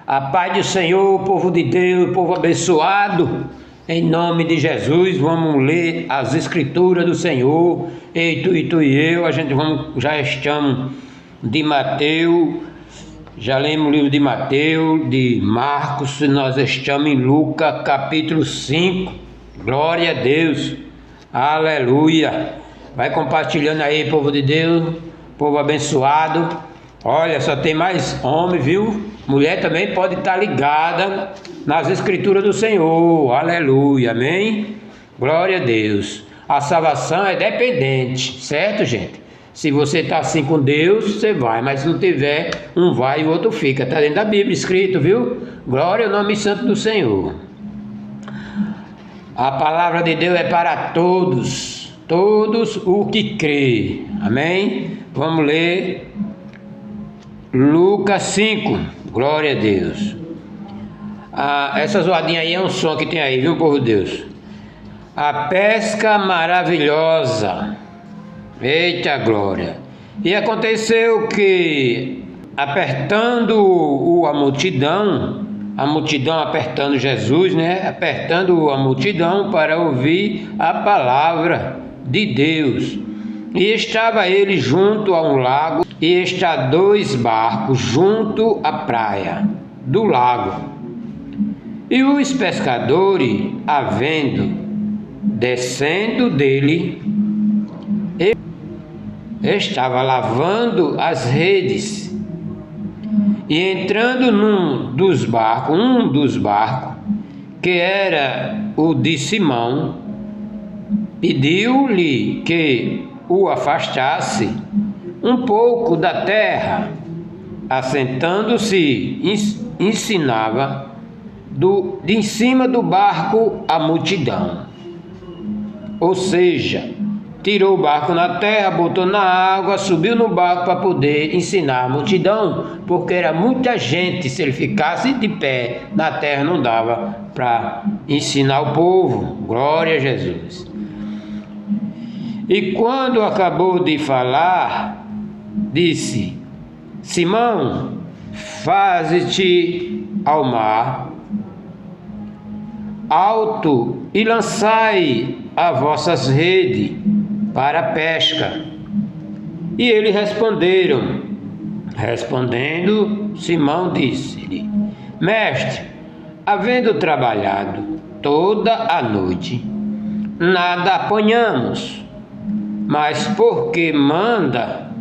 A paz do Senhor, povo de Deus, povo abençoado, em nome de Jesus, vamos ler as Escrituras do Senhor. E tu e eu, já estamos de Mateus, já lemos o livro de Mateus, de Marcos, nós estamos em Lucas capítulo 5, glória a Deus, aleluia. Vai compartilhando aí, povo de Deus, povo abençoado. Olha, só tem mais homem, viu? Mulher também pode estar ligada nas Escrituras do Senhor, aleluia, amém? Glória a Deus. A salvação é dependente, certo, gente? Se você está assim com Deus, você vai, mas se não tiver, um vai e o outro fica. Está dentro da Bíblia escrito, viu? Glória ao nome santo do Senhor. A palavra de Deus é para todos o que crê, amém? Vamos ler Lucas 5, glória a Deus. Essa zoadinha aí é um som que tem aí, viu, povo de Deus? A pesca maravilhosa, eita glória. E aconteceu que, apertando a multidão apertando Jesus, né? Apertando a multidão para ouvir a palavra de Deus. E estava ele junto a um lago, e está 2 barcos junto à praia do lago. E os pescadores, descendo dele, estava lavando as redes. E entrando um dos barcos, que era o de Simão, pediu-lhe que o afastasse um pouco da terra. Assentando-se, ensinava de em cima do barco a multidão. Ou seja, tirou o barco na terra, botou na água, subiu no barco para poder ensinar a multidão, porque era muita gente. Se ele ficasse de pé na terra, não dava para ensinar o povo. Glória a Jesus. E quando acabou de falar, disse: Simão, faze-te ao mar alto e lançai as vossas redes para a pesca. E eles respondendo, Simão disse-lhe: Mestre, havendo trabalhado toda a noite, nada apanhamos, mas porque manda,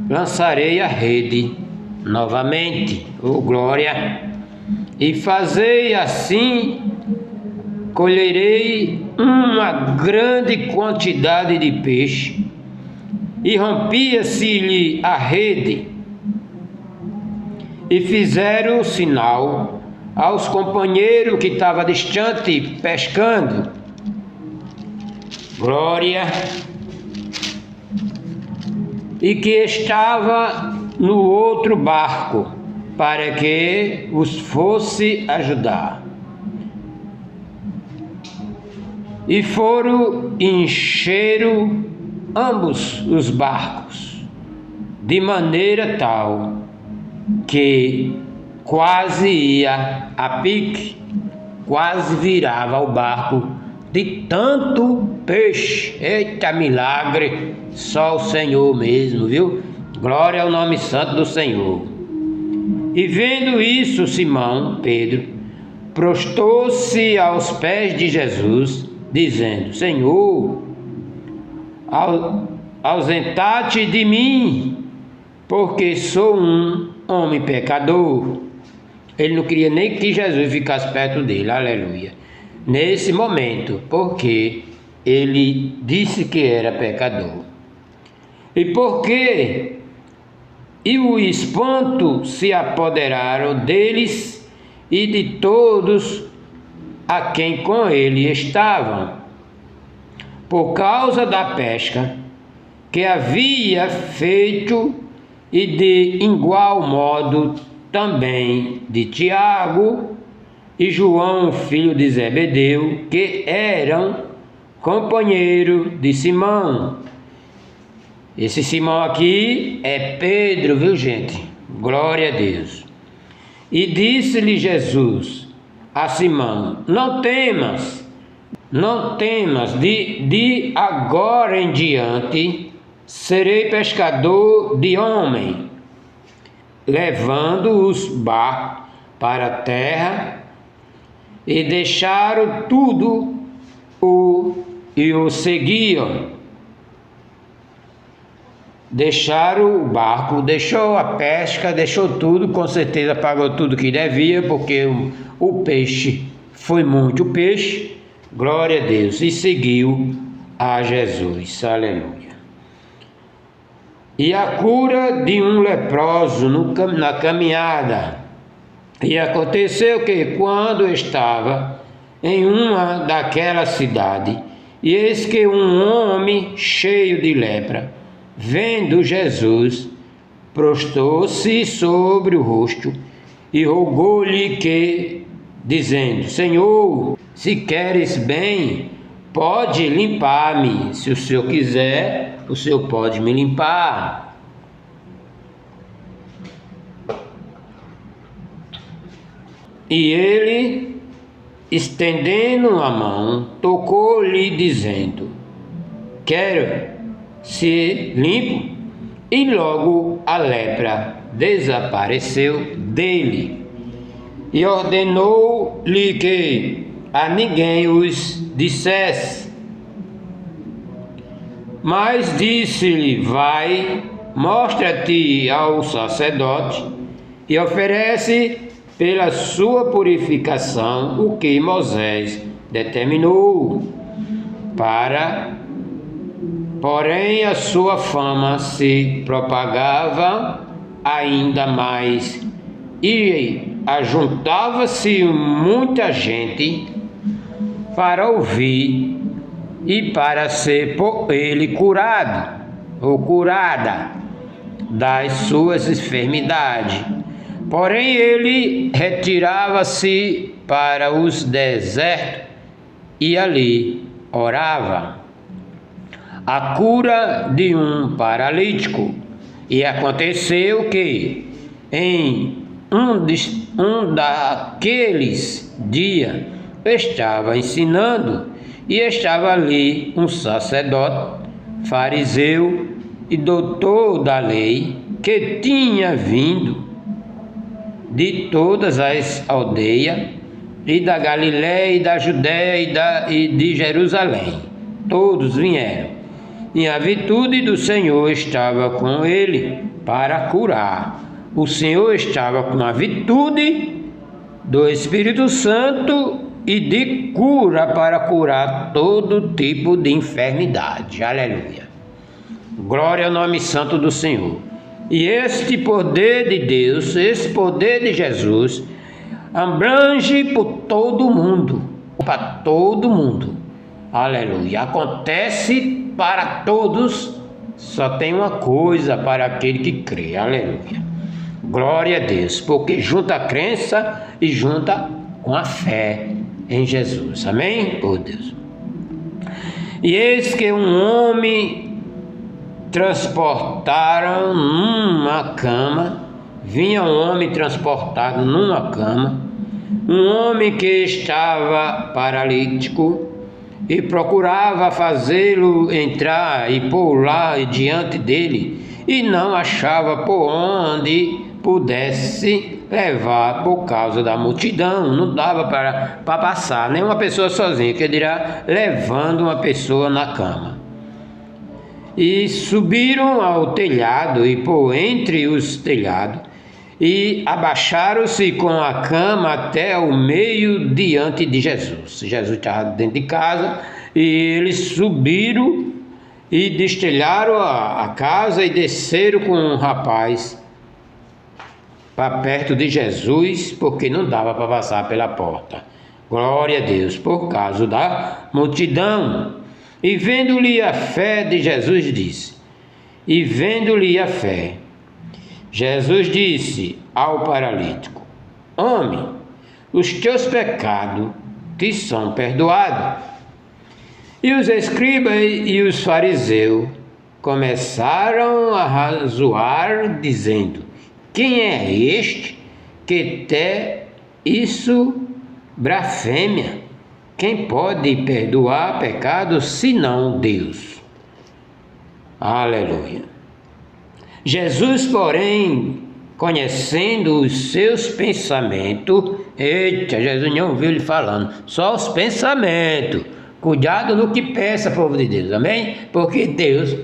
lançarei a rede novamente. Oh, glória! E fazei assim, colherei uma grande quantidade de peixe. E rompia-se-lhe a rede. E fizeram o sinal aos companheiros que estavam distante pescando. Glória! E que estava no outro barco, para que os fosse ajudar. E foram encheram ambos os barcos, de maneira tal que quase ia a pique, quase virava o barco de tanto peixe. Eita milagre, só o Senhor mesmo, viu? Glória ao nome santo do Senhor. E vendo isso, Simão, Pedro, prostou-se aos pés de Jesus, dizendo: Senhor, ausenta-te de mim, porque sou um homem pecador. Ele não queria nem que Jesus ficasse perto dele, aleluia, nesse momento, porque ele disse que era pecador. E o espanto se apoderaram deles e de todos a quem com ele estavam, por causa da pesca que havia feito, e de igual modo também de Tiago e João, filho de Zebedeu, que eram companheiros de Simão. Esse Simão aqui é Pedro, viu, gente? Glória a Deus. E disse-lhe Jesus a Simão: não temas, de agora em diante serei pescador de homem. Levando os barcos para a terra, e deixaram tudo e o seguiam. Deixaram o barco, deixou a pesca, deixou tudo, com certeza pagou tudo que devia, porque o peixe foi muito peixe, glória a Deus, e seguiu a Jesus, aleluia. E a cura de um leproso na caminhada. E aconteceu que, quando estava em uma daquela cidade, e eis que um homem cheio de lepra, vendo Jesus, prostrou-se sobre o rosto e rogou-lhe que, dizendo: Senhor, se queres bem, pode limpar-me. Se o Senhor quiser, o Senhor pode me limpar. E ele, estendendo a mão, tocou-lhe, dizendo: quero ser limpo. E logo a lepra desapareceu dele. E ordenou-lhe que a ninguém os dissesse. Mas disse-lhe: vai, mostra-te ao sacerdote e oferece pela sua purificação o que Moisés determinou. Porém a sua fama se propagava ainda mais, e ajuntava-se muita gente para ouvir e para ser por ele curado ou curada das suas enfermidades. Porém ele retirava-se para os desertos e ali orava. A cura de um paralítico. E aconteceu que em um daqueles dias estava ensinando, e estava ali um sacerdote, fariseu e doutor da lei, que tinha vindo de todas as aldeias, e da Galiléia, e da Judéia, e de Jerusalém. Todos vieram, e a virtude do Senhor estava com ele para curar. O Senhor estava com a virtude do Espírito Santo e de cura para curar todo tipo de enfermidade. Aleluia. Glória ao nome santo do Senhor. E este poder de Deus, esse poder de Jesus, abrange por todo mundo, para todo mundo. Aleluia. Acontece para todos, só tem uma coisa para aquele que crê. Aleluia. Glória a Deus, porque junta a crença e junta com a fé em Jesus. Amém? Por Deus. E eis que um homem transportaram numa cama, vinha um homem transportado numa cama, um homem que estava paralítico, e procurava fazê-lo entrar e pôr lá diante dele, e não achava por onde pudesse levar por causa da multidão. Não dava para passar nem uma pessoa sozinha, que dirá levando uma pessoa na cama. E subiram ao telhado e por entre os telhados, e abaixaram-se com a cama até o meio diante de Jesus. Jesus estava dentro de casa, e eles subiram e destelharam a casa e desceram com um rapaz para perto de Jesus, porque não dava para passar pela porta. Glória a Deus, por causa da multidão. E vendo-lhe a fé de Jesus, disse, e vendo-lhe a fé, Jesus disse ao paralítico: homem, os teus pecados te são perdoados. E os escribas e os fariseus começaram a razoar, dizendo: quem é este que te isso blasfêmia. Quem pode perdoar pecados senão Deus? Aleluia. Jesus, porém, conhecendo os seus pensamentos, eita, Jesus não ouviu ele falando, só os pensamentos. Cuidado no que pensa, povo de Deus, amém? Porque Deus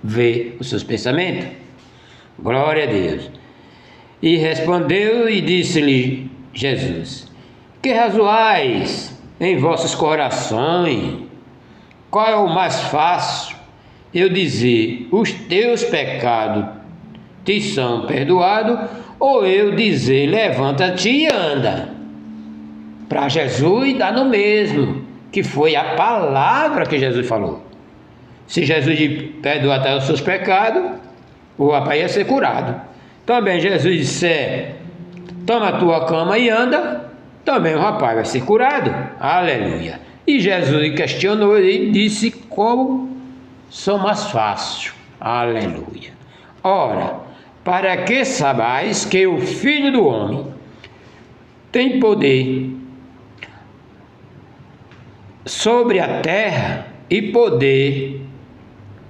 vê os seus pensamentos. Glória a Deus. E respondeu e disse-lhe Jesus: que razoais em vossos corações? Qual é o mais fácil? Eu dizer, os teus pecados te são perdoados, ou eu dizer, levanta-te e anda? Para Jesus dá no mesmo, que foi a palavra que Jesus falou. Se Jesus perdoar até os seus pecados, o rapaz ia ser curado. Também Jesus disser, toma a tua cama e anda, também o rapaz vai ser curado. Aleluia. E Jesus questionou e disse qual são mais fácil. Aleluia. Ora, para que sabais que o Filho do Homem tem poder sobre a terra e poder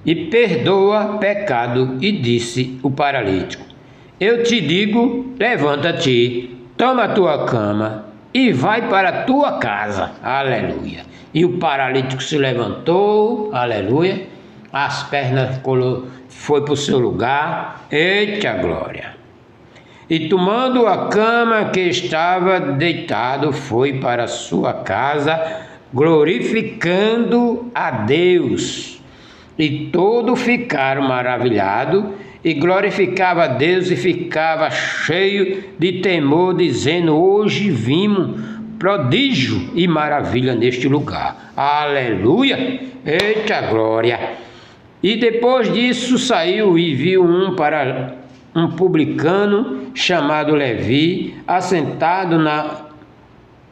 e perdoa pecado, e disse o paralítico: eu te digo, levanta-te, toma a tua cama e vai para a tua casa. Aleluia. E o paralítico se levantou, aleluia, as pernas foi para o seu lugar, eita glória. E tomando a cama que estava deitado, foi para a sua casa, glorificando a Deus. E todos ficaram maravilhados, e glorificava a Deus, e ficava cheio de temor, dizendo: hoje vimos prodígio e maravilha neste lugar. Aleluia! Eita glória! E depois disso saiu e viu um publicano chamado Levi, assentado na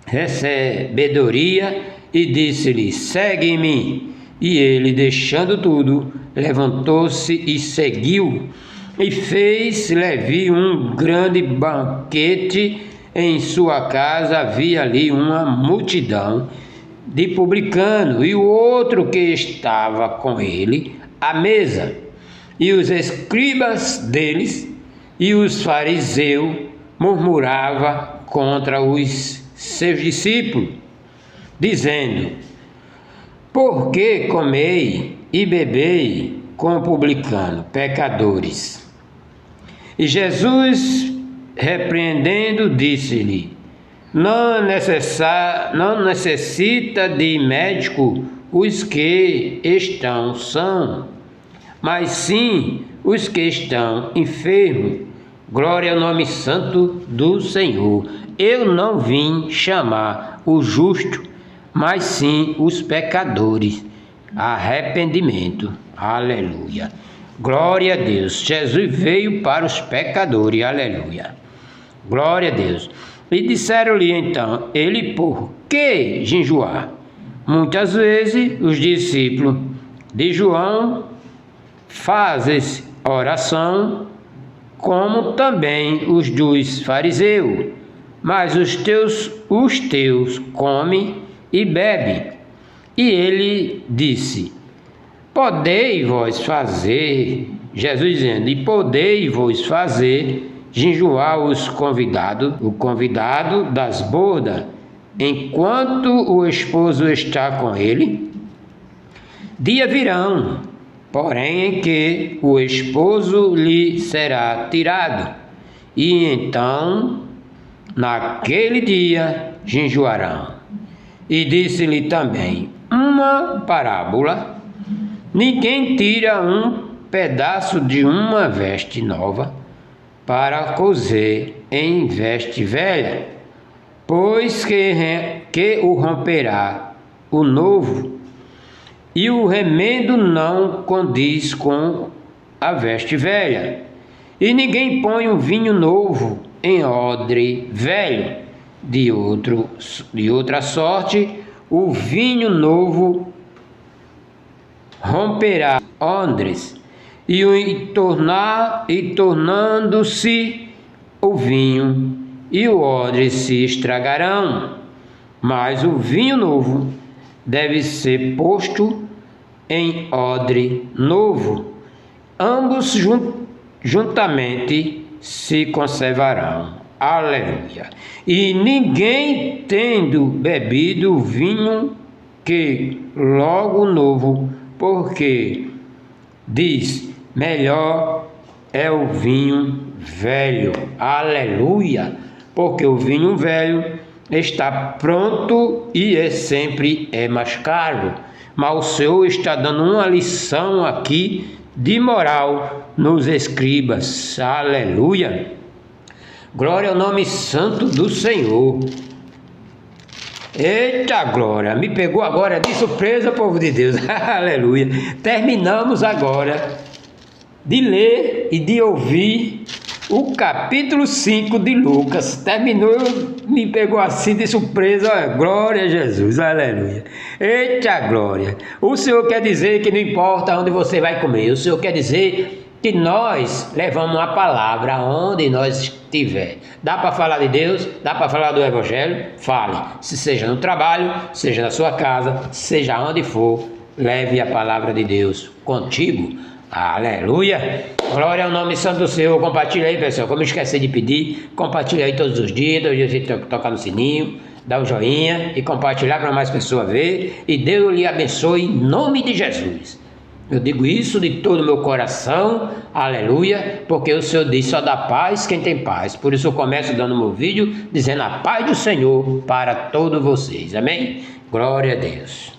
recebedoria, e disse-lhe: segue-me. E ele, deixando tudo, levantou-se e seguiu. E fez Levi um grande banquete em sua casa. Havia ali uma multidão de publicanos, e o outro que estava com ele à mesa, e os escribas deles e os fariseus murmuravam contra os seus discípulos, dizendo: por que comei e bebei com publicanos, pecadores? E Jesus, repreendendo, disse-lhe: não necessita de médico os que estão sãos, mas sim os que estão enfermos. Glória ao nome santo do Senhor. Eu não vim chamar o justo, mas sim os pecadores. Arrependimento. Aleluia. Glória a Deus. Jesus veio para os pecadores. Aleluia. Glória a Deus. E disseram-lhe então: ele por que jejuar? Muitas vezes os discípulos de João fazem oração, como também os dos fariseus, mas os teus comem e bebem. E ele disse: podei vós fazer, Jesus dizendo, e podei vós fazer jejuar o convidado das bodas, enquanto o esposo está com ele? Dia virão, porém, em que o esposo lhe será tirado, e então, naquele dia, jejuarão. E disse-lhe também uma parábola: ninguém tira um pedaço de uma veste nova para cozer em veste velha, pois que o romperá o novo, e o remendo não condiz com a veste velha. E ninguém põe um vinho novo em odre velho, de outra sorte, o vinho novo romperá odres, e tornando-se o vinho e o odre se estragarão, mas o vinho novo deve ser posto em odre novo. Ambos juntamente se conservarão. Aleluia. E ninguém tendo bebido vinho que logo novo, porque diz, melhor é o vinho velho. Aleluia. Porque o vinho velho está pronto e sempre é mais caro. Mas o Senhor está dando uma lição aqui de moral nos escribas. Aleluia. Glória ao nome santo do Senhor. Eita glória, me pegou agora de surpresa, povo de Deus. Aleluia. Terminamos agora de ler e de ouvir o capítulo 5 de Lucas. Terminou, me pegou assim de surpresa. Glória a Jesus, aleluia. Eita glória. O Senhor quer dizer que não importa onde você vai comer, o Senhor quer dizer que nós levamos a palavra aonde nós estiver. Dá para falar de Deus? Dá para falar do Evangelho? Fale. Se seja no trabalho, seja na sua casa, seja onde for, leve a palavra de Deus contigo. Aleluia! Glória ao nome santo do Senhor. Compartilha aí, pessoal. Como eu esqueci de pedir, compartilha aí todos os dias você tocar no sininho, dá um joinha e compartilhar para mais pessoas ver. E Deus lhe abençoe em nome de Jesus. Eu digo isso de todo o meu coração, aleluia, porque o Senhor diz só dá paz quem tem paz. Por isso eu começo dando meu vídeo dizendo a paz do Senhor para todos vocês, amém? Glória a Deus.